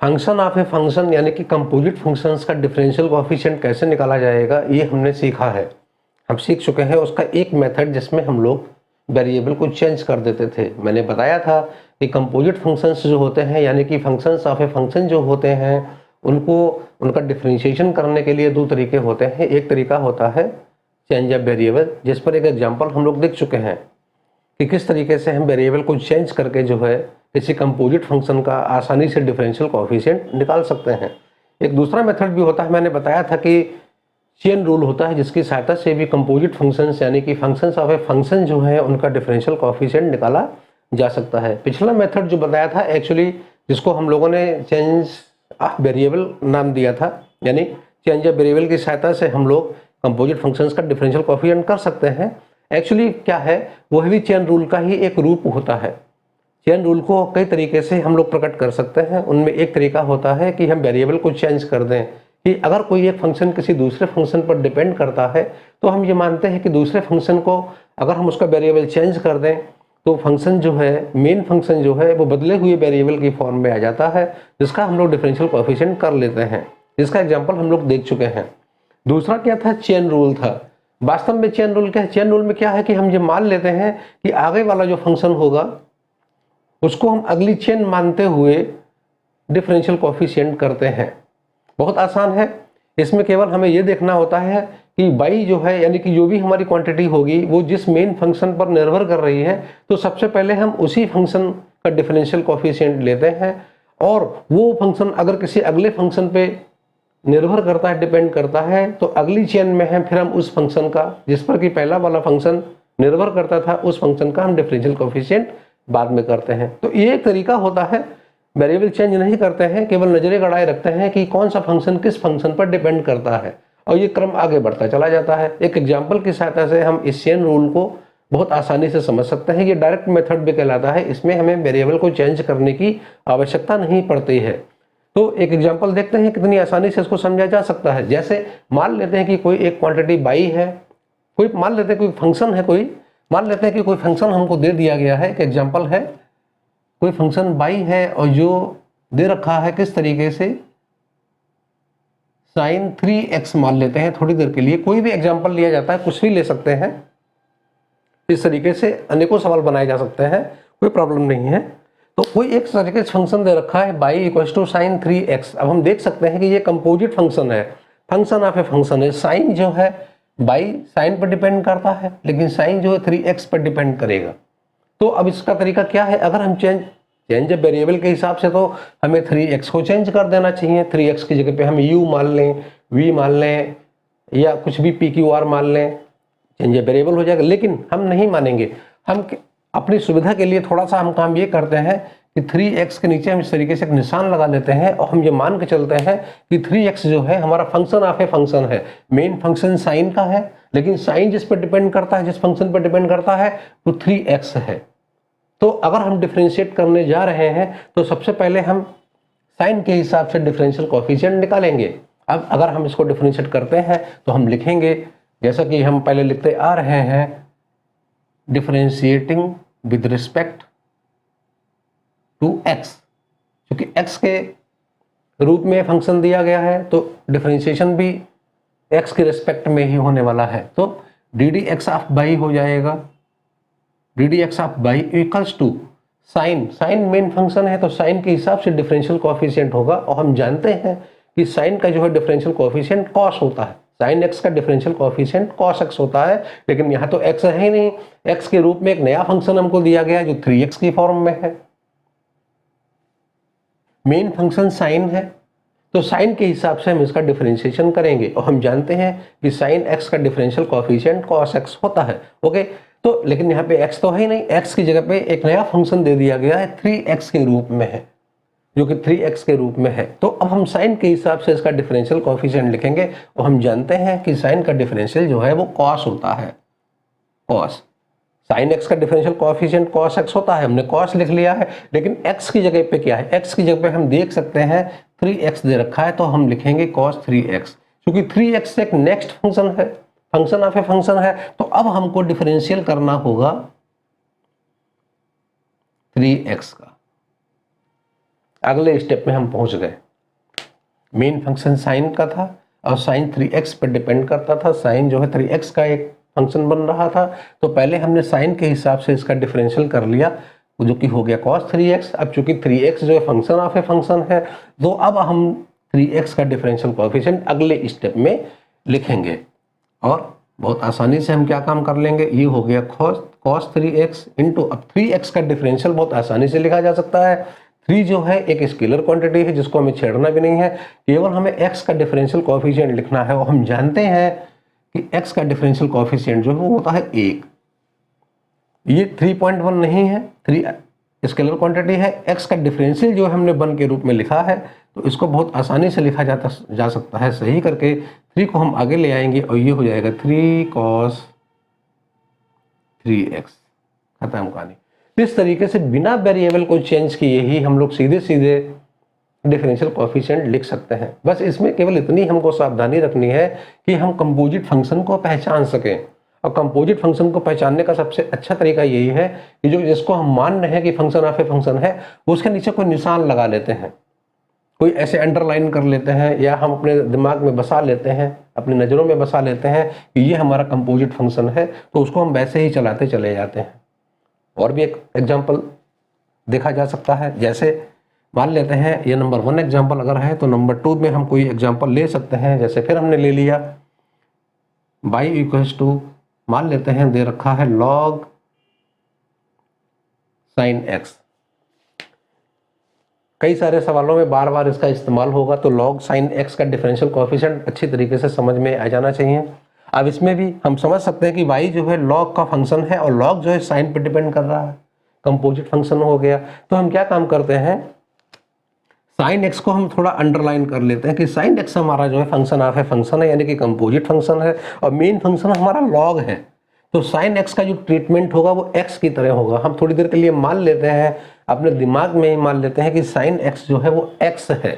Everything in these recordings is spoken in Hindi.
फंक्शन ऑफ ए फंक्शन यानी कि कंपोजिट फंक्शंस का डिफरेंशियल कोएफिशिएंट कैसे निकाला जाएगा ये हमने सीखा है। हम सीख चुके हैं उसका एक मेथड जिसमें हम लोग वेरिएबल को चेंज कर देते थे। मैंने बताया था कि कंपोजिट फंक्शंस जो होते हैं यानी कि फंक्शंस ऑफ ए फंक्शन जो होते हैं उनको उनका डिफरेंशिएशन करने के लिए दो तरीके होते हैं। एक तरीका होता है चेंज ऑफ वेरिएबल, जिस पर एक एग्जाम्पल हम लोग देख चुके हैं कि किस तरीके से हम वेरिएबल को चेंज करके जो है किसी कंपोजिट फंक्शन का आसानी से डिफरेंशियल कोएफिशिएंट निकाल सकते हैं। एक दूसरा मेथड भी होता है, मैंने बताया था कि चेन रूल होता है जिसकी सहायता से भी कंपोजिट फंक्शंस यानी कि फंक्शंस ऑफ ए फंक्शन जो है उनका डिफरेंशियल कोएफिशिएंट निकाला जा सकता है। पिछला मेथड जो बताया था एक्चुअली जिसको हम लोगों ने चेंज ऑफ वेरिएबल नाम दिया था, यानी चेंज ऑफ वेरिएबल की सहायता से हम लोग कंपोजिट फंक्शंस का डिफरेंशियल कोएफिशिएंट कर सकते हैं। एक्चुअली क्या है, वह भी चेन रूल का ही एक रूप होता है। चेन रूल को कई तरीके से हम लोग प्रकट कर सकते हैं। उनमें एक तरीका होता है कि हम वेरिएबल को चेंज कर दें कि अगर कोई एक फंक्शन किसी दूसरे फंक्शन पर डिपेंड करता है तो हम ये मानते हैं कि दूसरे फंक्शन को अगर हम उसका वेरिएबल चेंज कर दें तो फंक्शन जो है, मेन फंक्शन जो है वो बदले हुए वेरिएबल की फॉर्म में आ जाता है, जिसका हम लोग डिफरेंशियल कोएफिशिएंट कर लेते हैं, जिसका एग्जाम्पल हम लोग देख चुके हैं। दूसरा क्या था, चेन रूल था। वास्तव में चेन रूल क्या है, चेन रूल में क्या है कि हम ये मान लेते हैं कि आगे वाला जो फंक्शन होगा उसको हम अगली चेन मानते हुए डिफरेंशियल कोएफिशिएंट करते हैं। बहुत आसान है, इसमें केवल हमें यह देखना होता है कि y जो है यानी कि जो भी हमारी क्वांटिटी होगी वो जिस मेन फंक्शन पर निर्भर कर रही है तो सबसे पहले हम उसी फंक्शन का डिफरेंशियल कोएफिशिएंट लेते हैं, और वो फंक्शन अगर किसी अगले फंक्शन पे निर्भर करता है, डिपेंड करता है, तो अगली चेन में है फिर हम उस फंक्शन का जिस पर कि पहला वाला फंक्शन निर्भर करता था उस फंक्शन का हम डिफरेंशियल कोएफिशिएंट बाद में करते हैं। तो ये एक तरीका होता है, वेरिएबल चेंज नहीं करते हैं, केवल नजरें गड़ाए रखते हैं कि कौन सा फंक्शन किस फंक्शन पर डिपेंड करता है, और ये क्रम आगे बढ़ता चला जाता है। एक एग्जाम्पल की सहायता से हम इस चेन रूल को बहुत आसानी से समझ सकते हैं। ये डायरेक्ट मेथड भी कहलाता है, इसमें हमें वेरिएबल को चेंज करने की आवश्यकता नहीं पड़ती है। तो एक एग्जाम्पल देखते हैं कितनी आसानी से इसको समझा जा सकता है। जैसे मान लेते हैं कि कोई एक क्वांटिटी y है, कोई मान लेते हैं कोई फंक्शन है, कोई मान लेते हैं कि कोई फंक्शन हमको दे दिया गया है। एक एग्जाम्पल है, कोई फंक्शन y है और जो दे रखा है किस तरीके से sin 3x मान लेते हैं थोड़ी देर के लिए। कोई भी एग्जाम्पल लिया जाता है, कुछ भी ले सकते हैं, इस तरीके से अनेकों सवाल बनाए जा सकते हैं, कोई प्रॉब्लम नहीं है। तो कोई एक तरीके से फंक्शन दे रखा है y = sin 3x। अब हम देख सकते हैं कि ये कंपोजिट फंक्शन है, फंक्शन ऑफ ए फंक्शन है। साइन जो है y साइन पर डिपेंड करता है, लेकिन साइन जो है 3x पर डिपेंड करेगा। तो अब इसका तरीका क्या है, अगर हम चेंज वेरिएबल के हिसाब से तो हमें 3x को चेंज कर देना चाहिए। 3x की जगह पे हम u मान लें, v मान लें, या कुछ भी pqr मान लें, चेंज वेरिएबल हो जाएगा। लेकिन हम नहीं मानेंगे, हम अपनी सुविधा के लिए थोड़ा सा हम काम ये करते हैं कि 3x के नीचे हम इस तरीके से एक निशान लगा लेते हैं और हम ये मान के चलते हैं कि 3x जो है हमारा फंक्शन ऑफ ए फंक्शन है। मेन फंक्शन साइन का है, लेकिन साइन जिस पर डिपेंड करता है, जिस फंक्शन पर डिपेंड करता है वो 3x है। तो अगर हम डिफरेंशिएट करने जा रहे हैं तो सबसे पहले हम साइन के हिसाब से डिफरेंशियल कोएफिशिएंट निकालेंगे। अब अगर हम इसको डिफरेंशिएट करते हैं तो हम लिखेंगे जैसा कि हम पहले लिखते आ रहे हैं, differentiating with respect to x। क्योंकि x के रूप में फंक्शन दिया गया है तो डिफरेंशिएशन भी x के रिस्पेक्ट में ही होने वाला है। तो ddx ऑफ y हो जाएगा, ddx of y equals to sine, sine main function है तो साइन के हिसाब से डिफरेंशियल कोएफिशिएंट होगा। और हम जानते हैं कि साइन का जो है डिफरेंशियल कोएफिशिएंट cos होता है, साइन x का डिफरेंशियल कोएफिशिएंट cos x होता है। लेकिन यहाँ तो x है ही नहीं, x के रूप में एक नया फंक्शन हमको दिया गया है जो 3x की फॉर्म में है। मेन फंक्शन साइन है तो साइन के हिसाब से हम इसका डिफरेंशिएशन करेंगे, और हम जानते हैं कि साइन x का डिफरेंशियल कोएफिशिएंट cos x होता है। ओके, तो लेकिन यहाँ पे x तो है ही नहीं, x की जगह पे एक नया फंक्शन दे दिया गया है 3x के रूप में है, जो कि 3x के रूप में है। तो अब हम साइन के हिसाब से इसका डिफरेंशियल कोएफिशिएंट लिखेंगे, और हम जानते हैं कि साइन का डिफरेंशियल जो है वो cos होता है। cos, साइन x का डिफरेंशियल कोएफिशिएंट cos x होता है, हमने cos लिख लिया है। लेकिन x की जगह पे क्या है, x की जगह पे हम देख सकते हैं 3x दे रखा है तो हम लिखेंगे cos 3x। क्योंकि 3x एक नेक्स्ट फंक्शन है, फंक्शन ऑफ ए फंक्शन है, तो अब हमको डिफरेंशियल करना होगा 3x का। अगले स्टेप में हम पहुंच गए। मेन फंक्शन साइन का था और साइन 3x पर डिपेंड करता था। साइन जो है 3x का एक फंक्शन बन रहा था, तो पहले हमने साइन के हिसाब से इसका डिफरेंशियल कर लिया, जो कि हो गया cos 3x। अब चूंकि 3x जो है फंक्शन ऑफ ए फंक्शन है, तो अब हम 3x का डिफरेंशियल कोएफिशिएंट अगले स्टेप में लिखेंगे और बहुत आसानी से हम क्या काम कर लेंगे, ये हो गया cos 3x इंटू, अब 3x का डिफरेंशियल बहुत आसानी से लिखा जा सकता है। 3 जो है एक स्केलर क्वांटिटी है जिसको हमें छेड़ना भी नहीं है, केवल हमें x का डिफरेंशियल कोएफिशिएंट लिखना है और हम जानते हैं कि x का डिफरेंशियल कोएफिशिएंट जो है वो होता है 1। ये 3.1 नहीं है, 3 स्केलर क्वांटिटी है। x का डिफरेंशियल जो हमने 1 के रूप में लिखा है, तो इसको बहुत आसानी से लिखा जा सकता है सही करके। 3 को हम आगे ले आएंगे और ये हो जाएगा 3 cos 3x, खत्म कहानी। इस तरीके से बिना वेरिएबल को चेंज किए ही हम लोग सीधे सीधे डिफरेंशियल कोएफिशिएंट लिख सकते हैं। बस इसमें केवल इतनी हमको सावधानी रखनी है कि हम कंपोजिट फंक्शन को पहचान सकें, और कंपोजिट फंक्शन को पहचानने का सबसे अच्छा तरीका यही है कि जो जिसको हम मान रहे हैं कि फंक्शन ऑफ ए फंक्शन है, वो उसके नीचे कोई निशान लगा लेते हैं, कोई ऐसे अंडरलाइन कर लेते हैं, या हम अपने दिमाग में बसा लेते हैं, अपनी नज़रों में बसा लेते हैं कि ये हमारा कंपोजिट फंक्शन है, तो उसको हम वैसे ही चलाते चले जाते हैं। और भी एक एग्जाम्पल देखा जा सकता है, जैसे मान लेते हैं ये नंबर 1 एग्जाम्पल अगर है, तो नंबर 2 में हम कोई एग्जाम्पल ले सकते हैं। जैसे फिर हमने ले लिया y इक्वल्स टू, मान लेते हैं दे रखा है log sin x। कई सारे सवालों में बार बार इसका इस्तेमाल होगा, तो log sin x का डिफरेंशियल कोएफिशिएंट अच्छी तरीके से समझ में आ जाना चाहिए। अब इसमें भी हम समझ सकते हैं कि y जो है log का फंक्शन है और log जो है sin पे डिपेंड कर रहा है, कंपोजिट फंक्शन हो गया। तो हम क्या काम करते हैं, sin x को हम थोड़ा अंडरलाइन कर लेते हैं कि sin x हमारा जो है फंक्शन ऑफ ए फंक्शन है, यानी कि कंपोजिट फंक्शन है, और मेन फंक्शन हमारा log है। तो sin x का जो ट्रीटमेंट होगा वो x की तरह होगा। हम थोड़ी देर के लिए मान लेते हैं, अपने दिमाग में ही मान लेते हैं कि sin x जो है वो x है।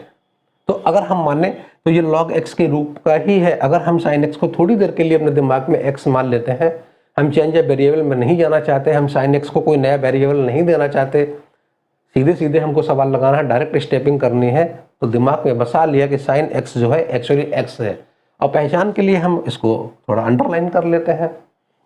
तो अगर हम माने तो ये log x के रूप का ही है। अगर हम sin x को थोड़ी देर के लिए अपने दिमाग में x मान लेते हैं, हम चेंज वेरिएबल में नहीं जाना चाहते, हम sin x को कोई नया वेरिएबल नहीं देना चाहते, सीधे सीधे हमको सवाल लगाना है, डायरेक्ट स्टेपिंग करनी है, तो दिमाग में बसा लिया कि sin x जो है एक्चुअली x है, और पहचान के लिए हम इसको थोड़ा अंडरलाइन कर लेते हैं।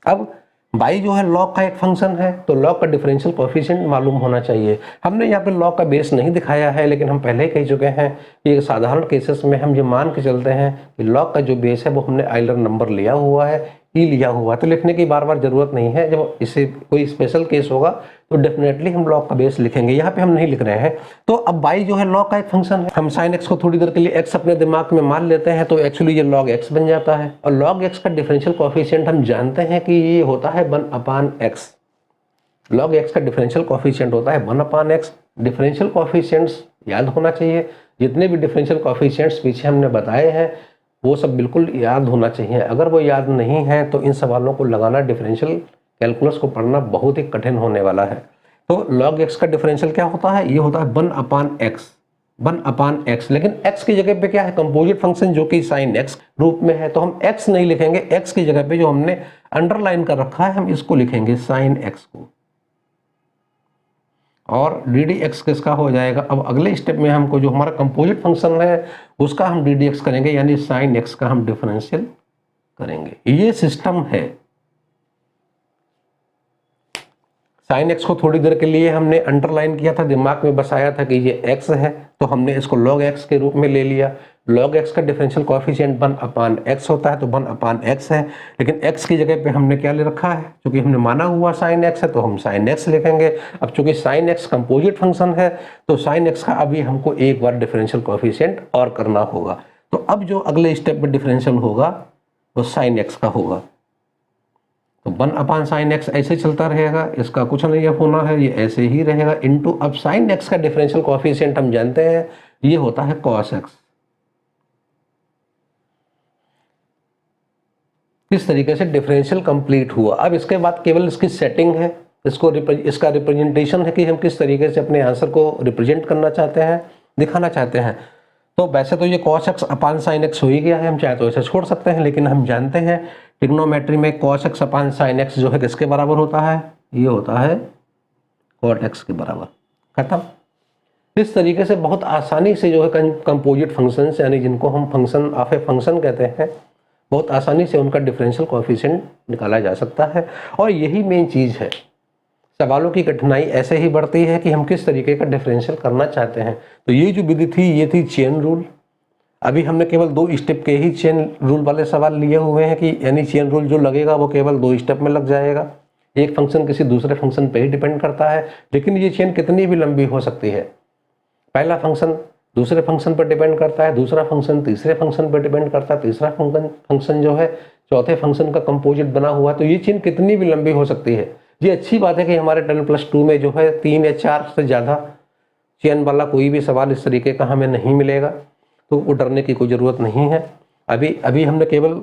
अब y जो है log का एक फंक्शन है, तो log का डिफरेंशियल कोएफिशिएंट मालूम होना चाहिए। हमने यहाँ पे log का बेस नहीं दिखाया है, लेकिन हम पहले ही कह चुके हैं कि साधारण केसेस में हम ये मान के चलते हैं कि log का जो बेस है वो हमने आइलर नंबर लिया हुआ है, ई लिया हुआ है, तो लिखने की बार बार जरूरत नहीं है। जब इससे कोई स्पेशल केस होगा तो डेफिनेटली हम log का बेस लिखेंगे, यहाँ पे हम नहीं लिख रहे हैं। तो अब y जो है log का एक फंक्शन है, हम sin x को थोड़ी देर के लिए x अपने दिमाग में मान लेते हैं, तो एक्चुअली ये log x बन जाता है। और log x का डिफरेंशियल कोएफिशिएंट हम जानते हैं कि ये होता है 1/x। log x का डिफरेंशियल कोएफिशिएंट होता है 1/x। डिफरेंशियल कोएफिशिएंट्स याद होना चाहिए, जितने भी डिफरेंशियल कोएफिशिएंट्स पीछे हमने बताए हैं वो सब बिल्कुल याद होना चाहिए। अगर वो याद नहीं है तो इन सवालों को लगाना, डिफरेंशियल कैलकुलस को पढ़ना बहुत ही कठिन होने वाला है। तो log x का डिफरेंशियल क्या होता है, ये होता है 1/x, 1/x। लेकिन x की जगह पे क्या है, कंपोजिट फंक्शन जो कि sin x रूप में है, तो हम x नहीं लिखेंगे, x की जगह पे जो हमने अंडरलाइन कर रखा है हम इसको लिखेंगे sin x को, और ddx किसका हो जाएगा। अब अगले स्टेप में हमको जो हमारा कंपोजिट फंक्शन है उसका हम ddx करेंगे, यानी sin x का हम डिफरेंशियल करेंगे। ये सिस्टम है। sin x को थोड़ी देर के लिए हमने अंडरलाइन किया था, दिमाग में बसाया था कि ये x है, तो हमने इसको log x के रूप में ले लिया। log x का डिफरेंशियल कोएफिशिएंट 1/x होता है, तो 1/x है, लेकिन x की जगह पे हमने क्या ले रखा है, क्योंकि हमने माना हुआ sin x है तो हम sin x लिखेंगे। अब चूंकि sin x कंपोजिट फंक्शन है, तो sin x का अभी हमको एक बार डिफरेंशियल कोएफिशिएंट और करना होगा। तो अब जो अगले स्टेप में डिफरेंशियल होगा वो sin x का होगा, तो 1/sin x ऐसे चलता रहेगा, इसका कुछ नहीं होना है, ये ऐसे ही रहेगा इनटू, अब sin x का डिफरेंशियल कोएफिशिएंट हम जानते हैं ये होता है cos x। इस तरीके से डिफरेंशियल कंप्लीट हुआ। अब इसके बाद केवल इसकी सेटिंग है, इसका रिप्रेजेंटेशन है कि हम किस तरीके से अपने आंसर को रिप्रेजेंट करना चाहते हैं, दिखाना चाहते हैं। तो वैसे तो ये cos x/sin x हो ही गया है, हम चाहे तो इसे छोड़ सकते हैं, लेकिन हम जानते हैं ट्रिग्नोमेट्री में cos x/sin x जो है किसके बराबर होता है, ये होता है cot x के बराबर। खत्म। इस तरीके से बहुत आसानी से जो है कंपोजिट फंक्शंस यानी जिनको हम फंक्शन ऑफ ए फंक्शन कहते हैं, बहुत आसानी से उनका डिफरेंशियल कोएफिशिएंट निकाला जा सकता है। और यही मेन चीज़ है, सवालों की कठिनाई ऐसे ही बढ़ती है कि हम किस तरीके का डिफरेंशियल करना चाहते हैं। तो ये जो विधि थी ये थी चेन रूल। अभी हमने केवल 2 स्टेप के ही चेन रूल वाले सवाल लिए हुए हैं कि यानी चेन रूल जो लगेगा वो केवल 2 स्टेप में लग जाएगा, एक फंक्शन किसी दूसरे फंक्शन पे ही डिपेंड करता है, लेकिन ये चेन कितनी भी लंबी हो सकती है। पहला फंक्शन दूसरे फंक्शन पर डिपेंड करता है, दूसरा फंक्शन तीसरे फंक्शन पर डिपेंड करता है, तीसरा फंक्शन जो है चौथे फंक्शन का कंपोजिट बना हुआ है। तो ये चेन कितनी भी लंबी हो सकती है। ये अच्छी बात है कि हमारे 10+2 में जो है 3 या 4 से ज़्यादा चेन वाला कोई भी सवाल इस तरीके का हमें नहीं मिलेगा, तो वो डरने की कोई ज़रूरत नहीं है। अभी हमने केवल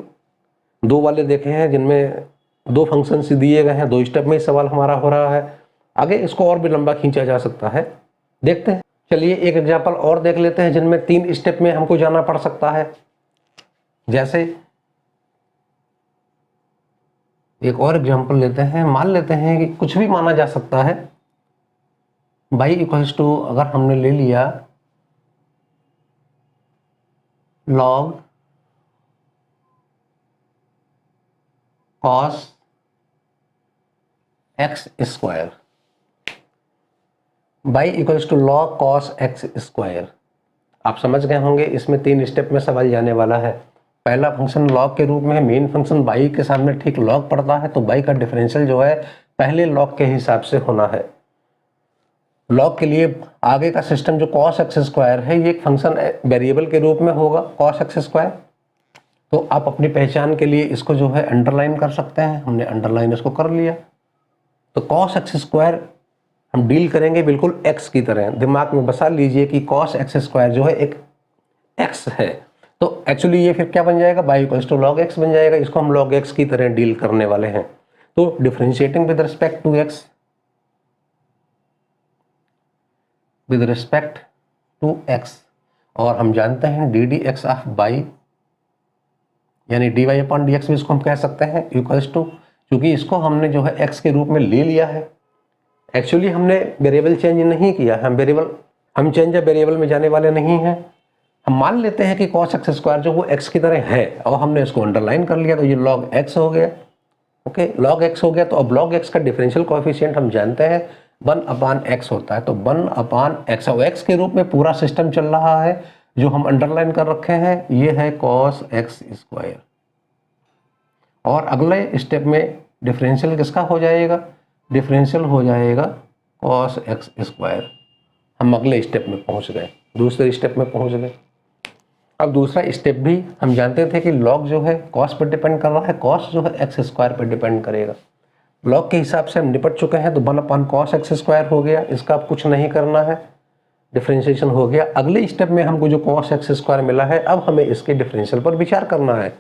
2 वाले देखे हैं जिनमें 2 फंक्शन से दिए गए हैं, 2 स्टेप में ही सवाल हमारा हो रहा है। आगे इसको और भी लंबा खींचा जा सकता है, देखते हैं। चलिए एक एग्जाम्पल और देख लेते हैं जिनमें 3 स्टेप में हमको जाना पड़ सकता है। जैसे एक और एग्जाम्पल लेते हैं, मान लेते हैं कि कुछ भी माना जा सकता है। y इक्वल्स टू अगर हमने ले लिया log cos x square, y equals to log cos x square. आप समझ गए होंगे इसमें 3 स्टेप में सवाल जाने वाला है। पहला फंक्शन log के रूप में, मेन फंक्शन y के सामने ठीक log पड़ता है, तो y का डिफरेंशियल जो है पहले log के हिसाब से होना है। log के लिए आगे का सिस्टम जो cos x स्क्वायर है ये एक फंक्शन वेरिएबल के रूप में होगा cos x स्क्वायर। तो आप अपनी पहचान के लिए इसको जो है अंडरलाइन कर सकते हैं, हमने अंडरलाइन इसको कर लिया। तो cos x स्क्वायर हम डील करेंगे बिल्कुल x की तरह। दिमाग में बसा लीजिए कि cos x स्क्वायर जो है एक x है, तो एक्चुअली ये फिर क्या बन जाएगा, y equals to log x बन जाएगा। इसको हम log x की तरह डील करने वाले हैं। तो differentiating with respect to x, with respect to x, और हम जानते हैं D D X of y यानी dy अपॉन dx भी इसको हम कह सकते हैं इक्वल्स टू, क्योंकि इसको हमने जो है x के रूप में ले लिया है। एक्चुअली हमने वेरिएबल चेंज नहीं किया, हम चेंज या वेरिएबल में जाने वाले नहीं हैं। हम मान लेते हैं कि cos x स्क्वायर जो वो x की तरह है और हमने इसको अंडरलाइन कर लिया, तो ये log x हो गया। ओके, log x हो गया। तो अब log x का डिफरेंशियल कोएफिशिएंट हम जानते हैं 1/x होता है, तो 1/x, और x के रूप में पूरा सिस्टम चल रहा है जो हम अंडरलाइन कर रखे हैं, ये है cos x स्क्वायर। और अगले स्टेप में डिफरेंशियल किसका हो जाएगा, डिफरेंशियल हो जाएगा cos x स्क्वायर। हम अगले स्टेप में पहुंच गए, दूसरे स्टेप में पहुंच गए। अब दूसरा स्टेप भी हम जानते थे कि log जो है cos पर डिपेंड कर रहा है, cos जो है x स्क्वायर पर डिपेंड करेगा। log के हिसाब से हम निपट चुके हैं, तो 1/cos x स्क्वायर हो गया, इसका अब कुछ नहीं करना है, डिफरेंशिएशन हो गया। अगले स्टेप में हमको जो cos x स्क्वायर मिला है, अब हमें इसके डिफरेंशियल पर विचार करना है।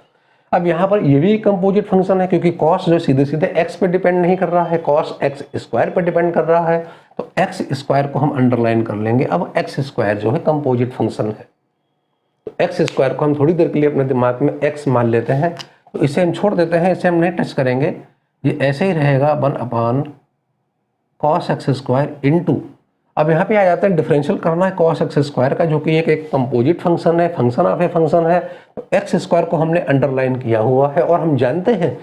अब यहाँ पर ये भी कंपोजिट फंक्शन है, क्योंकि cos जो सीधे सीधे x पे डिपेंड नहीं कर रहा है, cos x स्क्वायर पर डिपेंड कर रहा है, तो x स्क्वायर को हम अंडरलाइन कर लेंगे। अब x स्क्वायर जो है कंपोजिट फंक्शन है, तो x स्क्वायर को हम थोड़ी देर के लिए अपने दिमाग में x मान लेते हैं, तो इसे हम छोड़ देते हैं, इसे हम नहीं टच करेंगे, ये ऐसे ही रहेगा 1/cos x स्क्वायर इंटू, अब यहाँ पे आ जाता है डिफरेंशियल करना है cos x स्क्वायर का, जो कि एक कंपोजिट फंक्शन है, फंक्शन ऑफ ए फंक्शन है। तो x स्क्वायर को हमने अंडरलाइन किया हुआ है, और हम जानते हैं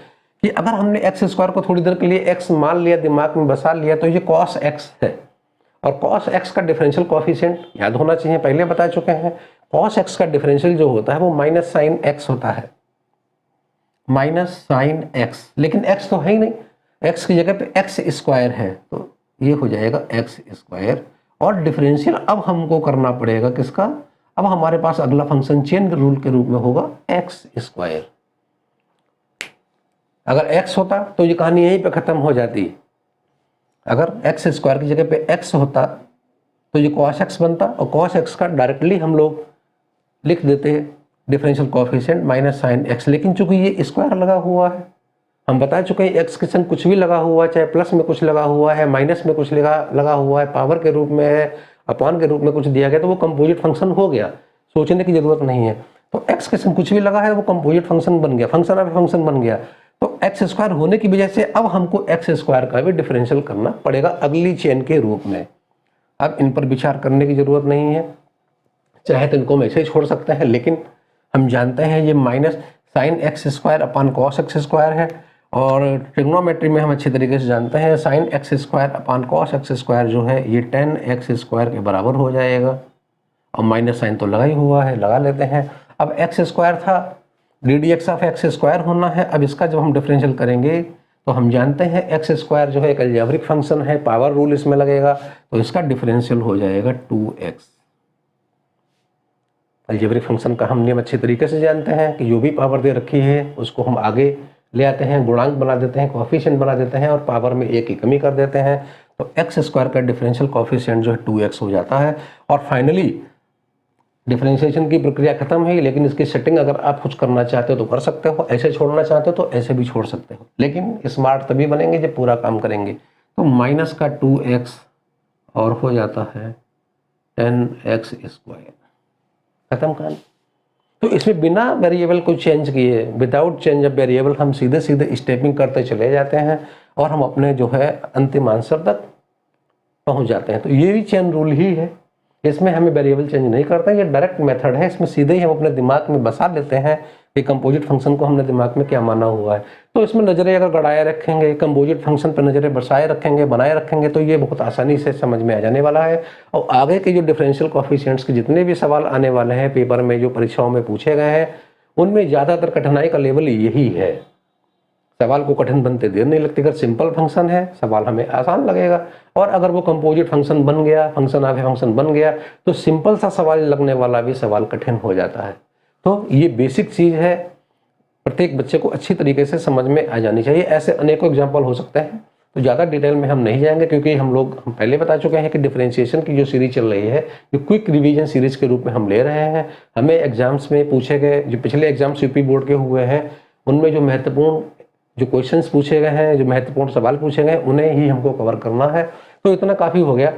कि अगर हमने x स्क्वायर को थोड़ी देर के लिए x मान लिया, दिमाग में बसा लिया, तो ये cos x है। और cos x का डिफरेंशियल कोएफिशिएंट याद होना चाहिए, पहले बता चुके हैं। cos x का डिफरेंशियल जो होता है वो माइनस साइन x होता है, माइनस साइन x, लेकिन x तो है ही नहीं, x की जगह पे x स्क्वायर है, तो ये हो जाएगा x स्क्वायर। और डिफरेंशियल अब हमको करना पड़ेगा किसका, अब हमारे पास अगला फंक्शन चेन रूल के रूप में होगा x स्क्वायर। अगर x होता तो ये कहानी यहीं पे खत्म हो जाती। अगर x स्क्वायर की जगह पे x होता तो ये cos x बनता, और cos x का डायरेक्टली हम लोग लिख देते differential coefficient minus sine x, लेकिन चूंकि ये स्क्वायर लगा हुआ है, हम बता चुके हैं x के संग कुछ भी लगा हुआ है, चाहे प्लस में कुछ लगा हुआ है, माइनस में कुछ लगा हुआ है, पावर के रूप में है, अपॉन के रूप में कुछ दिया गया, तो वो कंपोजिट फंक्शन हो गया, सोचने की जरूरत नहीं है। तो x के संग कुछ भी लगा है, वो कंपोजिट फंक्शन बन गया, फंक्शन ऑफ फंक्शन बन गया। तो x स्क्वायर होने की वजह से अब हमको x स्क्वायर का भी डिफरेंशियल करना पड़ेगा अगली चेन के रूप में। अब इन पर विचार करने की ज़रूरत नहीं है, चाहे तो इनको हम ऐसे ही छोड़ सकते हैं, लेकिन हम जानते हैं ये minus sine x square upon cos x square है, और ट्रिग्नोमेट्री में हम अच्छी तरीके से जानते हैं sine x square upon cos x square जो है ये टेन एक्स स्क्वायर के बराबर हो जाएगा, और माइनस साइन तो लगा ही हुआ है, लगा लेते हैं। अब एक्स स्क्वायर था, D D X of x square होना है। अब इसका जब हम डिफरेंशियल करेंगे तो हम जानते हैं एक्स स्क्वायर जो है एक अलजेब्रिक फंक्शन है, पावर रूल इसमें लगेगा, तो इसका डिफरेंशियल हो जाएगा 2x। अलजेब्रिक फंक्शन का हम नियम अच्छी तरीके से जानते हैं कि जो भी पावर दे रखी है उसको हम आगे ले आते हैं, गुणांक बना देते हैं, कोएफिशिएंट बना देते हैं और पावर में एक की कमी कर देते हैं, तो एक्स स्क्वायर का डिफरेंशियल कोएफिशिएंट जो है 2x हो जाता है। और फाइनली डिफरेंशिएशन की प्रक्रिया खत्म है, लेकिन इसकी सेटिंग अगर आप कुछ करना चाहते हो तो कर सकते हो, ऐसे छोड़ना चाहते हो तो ऐसे भी छोड़ सकते हो, लेकिन स्मार्ट तभी बनेंगे जब पूरा काम करेंगे। तो माइनस का 2x और हो जाता है 10x स्क्वायर, खत्म कहानी। तो इसमें बिना वेरिएबल को चेंज किए, विदाउट चेंज ऑफ वेरिएबल, हम सीधे सीधे स्टेपिंग करते चले जाते हैं और हम अपने जो है अंतिम आंसर तक पहुंच जाते हैं। तो ये भी चेन रूल ही है, इसमें हमें वेरिएबल चेंज नहीं करते हैं, ये डायरेक्ट मेथड है, इसमें सीधे ही हम अपने दिमाग में बसा लेते हैं कि कंपोजिट फंक्शन को हमने दिमाग में क्या माना हुआ है। तो इसमें नज़रें अगर गड़ाए रखेंगे, कंपोजिट फंक्शन पर नज़रें बसाए रखेंगे, बनाए रखेंगे, तो ये बहुत आसानी से समझ में आ जाने वाला है। और आगे के जो डिफरेंशियल कोएफिशिएंट्स के जितने भी सवाल आने वाले हैं पेपर में, जो परीक्षाओं में पूछे गए हैं, उनमें ज़्यादातर कठिनाई का लेवल यही है। सवाल को कठिन बनते देर नहीं लगती, अगर सिंपल फंक्शन है सवाल हमें आसान लगेगा, और अगर वो कंपोजिट फंक्शन बन गया, फंक्शन ऑफ फंक्शन बन गया, तो सिंपल सा सवाल लगने वाला भी सवाल कठिन हो जाता है। तो ये बेसिक चीज़ है, प्रत्येक बच्चे को अच्छी तरीके से समझ में आ जानी चाहिए। ऐसे अनेकों एग्जाम्पल हो सकते हैं, तो ज़्यादा डिटेल में हम नहीं जाएंगे, क्योंकि हम पहले बता चुके हैं कि डिफरेंशिएशन की जो सीरीज चल रही है, जो क्विक रिवीजन सीरीज के रूप में हम ले रहे हैं। हमें एग्जाम्स में पूछे गए, जो पिछले एग्जाम्स यूपी बोर्ड के हुए हैं, उनमें जो महत्वपूर्ण जो क्वेश्चंस पूछे गए हैं, जो महत्वपूर्ण सवाल पूछे गए, उन्हें ही हमको कवर करना है। तो इतना काफ़ी हो गया।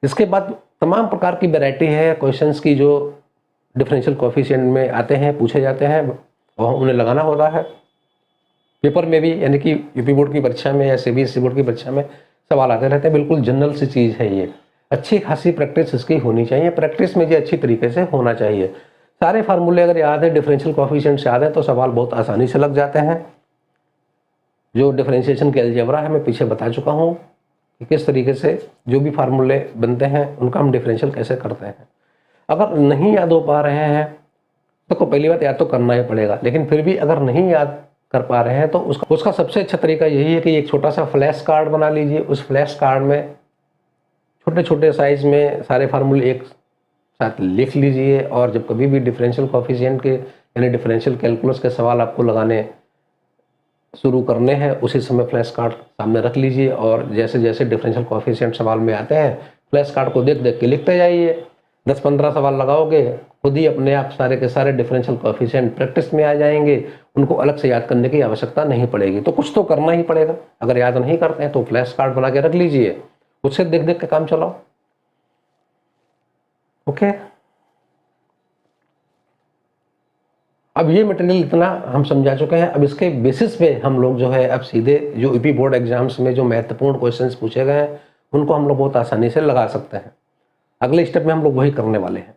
इसके बाद तमाम प्रकार की वैरायटी है क्वेश्चंस की, जो डिफरेंशियल कोएफिशिएंट में आते हैं, पूछे जाते हैं, और उन्हें लगाना होता है पेपर में भी, यानी कि यूपी बोर्ड की परीक्षा में या सीबीएसई बोर्ड की परीक्षा में सवाल आते रहते हैं। बिल्कुल जनरल सी चीज़ है ये, अच्छी खासी प्रैक्टिस इसकी होनी चाहिए, प्रैक्टिस में ये अच्छी तरीके से होना चाहिए। सारे फार्मूले अगर याद है, डिफरेंशियल कोएफिशिएंट याद है, तो सवाल बहुत आसानी से लग जाते हैं। जो डिफरेंशिएशन के अलजेब्रा है मैं पीछे बता चुका हूँ कि किस तरीके से जो भी फार्मूले बनते हैं उनका हम डिफरेंशियल कैसे करते हैं। अगर नहीं याद हो पा रहे हैं तो पहली बात याद तो करना ही पड़ेगा, लेकिन फिर भी अगर नहीं याद कर पा रहे हैं तो उसका सबसे अच्छा तरीका यही है कि एक छोटा सा फ्लैश कार्ड बना लीजिए। उस फ्लैश कार्ड में छोटे छोटे साइज में सारे फार्मूले एक साथ लिख लीजिए, और जब कभी भी डिफरेंशियल कोएफिशिएंट के यानी डिफरेंशियल कैलकुलस के सवाल आपको लगाने शुरू करने हैं, उसी समय फ्लैश कार्ड सामने रख लीजिए, और जैसे जैसे डिफरेंशियल कोएफिशिएंट सवाल में आते हैं फ्लैश कार्ड को देख देख के लिखते जाइए। 10-15 सवाल लगाओगे, खुद ही अपने आप सारे के सारे डिफरेंशियल कोएफिशिएंट प्रैक्टिस में आ जाएंगे, उनको अलग से याद करने की आवश्यकता नहीं पड़ेगी। तो कुछ तो करना ही पड़ेगा, अगर याद नहीं करते हैं तो फ्लैश कार्ड बना के रख लीजिए, उससे देख देख के काम चलाओ। ओके, अब ये मटेरियल इतना हम समझा चुके हैं। अब इसके बेसिस पे हम लोग जो है अब सीधे जो यूपी बोर्ड एग्जाम्स में जो महत्वपूर्ण क्वेश्चंस पूछे गए हैं उनको हम लोग बहुत आसानी से लगा सकते हैं। अगले स्टेप में हम लोग वही करने वाले हैं।